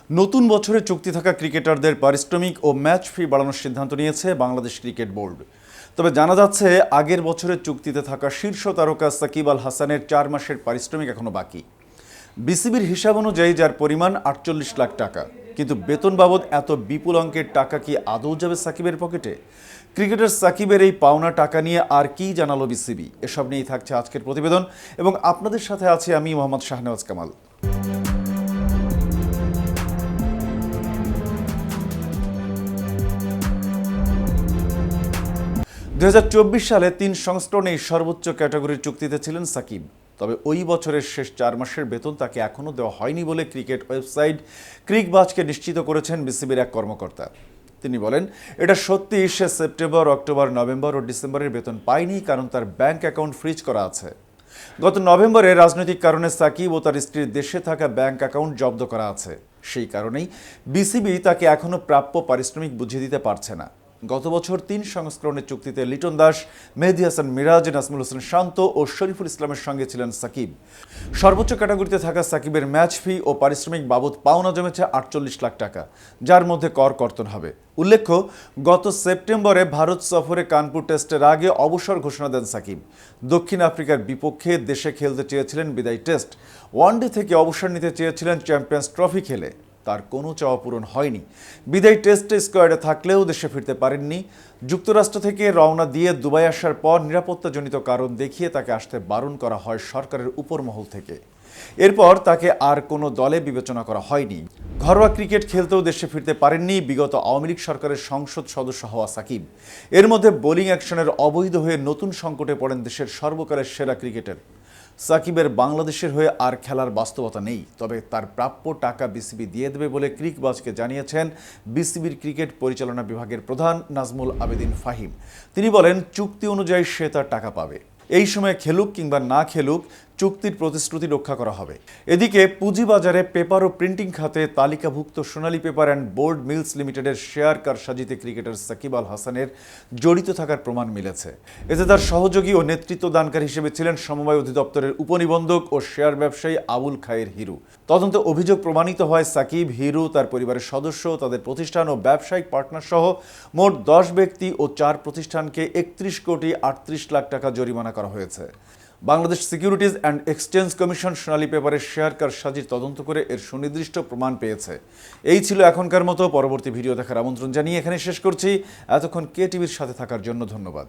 নতুন বছরে চুক্তি থাকা ক্রিকেটারদের পারিশ্রমিক ও ম্যাচ ফি বাড়ানোর সিদ্ধান্ত নিয়েছে বাংলাদেশ ক্রিকেট বোর্ড। তবে জানা যাচ্ছে আগের বছরের চুক্তিতে থাকা শীর্ষ তারকা সাকিব আল হাসানের 4 মাসের পারিশ্রমিক এখনো বাকি। বিসিবির হিসাব অনুযায়ী যার পরিমাণ 48 লাখ টাকা, কিন্তু বেতন বাবদ এত বিপুল অঙ্কের টাকা কি আদৌ যাবে সাকিবের পকেটে? ক্রিকেটার সাকিবের এই পাওনা টাকা নিয়ে আর কি জানালো বিসিবি? এসব নিয়েই থাকছে আজকের প্রতিবেদন এবং আপনাদের সাথে আছি আমি মোহাম্মদ শাহনেওয়াজ কামাল। 2024 সালে 3 সংস্করণেই সর্বোচ্চ ক্যাটাগরির চুক্তিতে ছিলেন সাকিব। তবে ওই বছরের শেষ 4 মাসের বেতন তাকে এখনও দেওয়া হয়নি বলে ক্রিকেট ওয়েবসাইট ক্রিকবাজকে নিশ্চিত করেছেন বিসিবির এক কর্মকর্তা। তিনি বলেন, এটা সত্যি সে সেপ্টেম্বর, অক্টোবর, নভেম্বর ও ডিসেম্বরের বেতন পায়নি, কারণ তার ব্যাংক অ্যাকাউন্ট ফ্রিজ করা আছে। গত নভেম্বরে রাজনৈতিক কারণে সাকিব ও তার স্ত্রীর দেশে থাকা ব্যাংক অ্যাকাউন্ট জব্দ করা আছে। সেই কারণেই বিসিবি তাকে এখনও প্রাপ্য পারিশ্রমিক বুঝিয়ে দিতে পারছে না। গত বছর 3 সংস্করণের চুক্তিতে লিটন দাস, মেহেদী হাসান মিরাজ, নাজমুল হোসেন শান্ত ও শরীফুল ইসলামের সঙ্গে ছিলেন সাকিব। সর্বোচ্চ ক্যাটাগরিতে থাকা সাকিবের ম্যাচ ফি ও পারিশ্রমিক বাবদ পাওনা জমেছে 48 লাখ টাকা, যার মধ্যে কর কর্তন হবে। উল্লেখ্য, গত সেপ্টেম্বরে ভারত সফরে কানপুর টেস্টের আগে অবসর ঘোষণা দেন সাকিব। দক্ষিণ আফ্রিকার বিপক্ষে দেশে খেলতে চেয়েছিলেন বিদায়ী টেস্ট, ওয়ানডে থেকে অবসর নিতে চেয়েছিলেন চ্যাম্পিয়ন্স ট্রফি খেলে। তার কোনো চাওয়া পূরণ হয়নি। বিদায়ী টেস্টে স্কোয়াডে থাকলেও দেশে ফিরতে পারেননি। যুক্তরাষ্ট্র থেকে রওনা দিয়ে দুবাই আসার পর নিরাপত্তাজনিত কারণ দেখিয়ে তাকে আসতে বারণ করা হয় সরকারের উপর মহল থেকে। এরপর তাকে আর কোনো দলে বিবেচনা করা হয়নি। ঘরোয়া ক্রিকেট খেলতেও দেশে ফিরতে পারেননি বিগত আওয়ামী লীগ সরকারের সংসদ সদস্য হওয়া সাকিব। এর মধ্যে বোলিং অ্যাকশনের অবৈধ হয়ে নতুন সংকটে পড়েন দেশের সর্বকালের সেরা ক্রিকেটার। সাকিবের বাংলাদেশের হয়ে আর খেলার বাস্তবতা নেই, তবে তার প্রাপ্য টাকা বিসিবি দিয়ে দেবে বলে ক্রিকবাজকে জানিয়েছেন বিসিবির ক্রিকেট পরিচালনা বিভাগের প্রধান নাজমুল আবেদিন ফাহিম। তিনি বলেন, চুক্তি অনুযায়ী সে তার টাকা পাবে। এই সময় খেলুক কিংবা না খেলুক, চুক্তির প্রতিশ্রুতি রক্ষা করা হবে। এদিকে পুঁজিবাজারে পেপার ও প্রিন্টিং খাতে তালিকাভুক্ত সোনালী পেপার অ্যান্ড বোর্ড মিলস লিমিটেডের শেয়ার কারসাজিতে ক্রিকেটার সাকিব আল হাসানের জড়িত থাকার প্রমাণ মিলেছে। এতে তার সহযোগী ও নেতৃত্ব দানকারী হিসেবে ছিলেন সমবায় অধিদপ্তরের উপনিবন্ধক ও শেয়ার ব্যবসায়ী আবুল খায়ের হিরু। তদন্তে অভিযোগ প্রমাণিত হয় সাকিব, হিরু, তার পরিবারের সদস্য, তাদের প্রতিষ্ঠান ও ব্যবসায়িক পার্টনার সহ মোট 10 ব্যক্তি ও 4 প্রতিষ্ঠানকে 31 কোটি 38 লাখ টাকা জরিমানা করা হয়েছে। Bangladesh securities and exchange commission Sonali পেপারের শেয়ার কারসাজির তদন্ত করে এর সুনির্দিষ্ট প্রমাণ পেয়েছে। এই ছিল এখনকার মতো। পরবর্তী ভিডিও দেখার আমন্ত্রণ জানিয়ে এখানে শেষ করছি। এতক্ষণ কে টিভির সাথে থাকার জন্য ধন্যবাদ।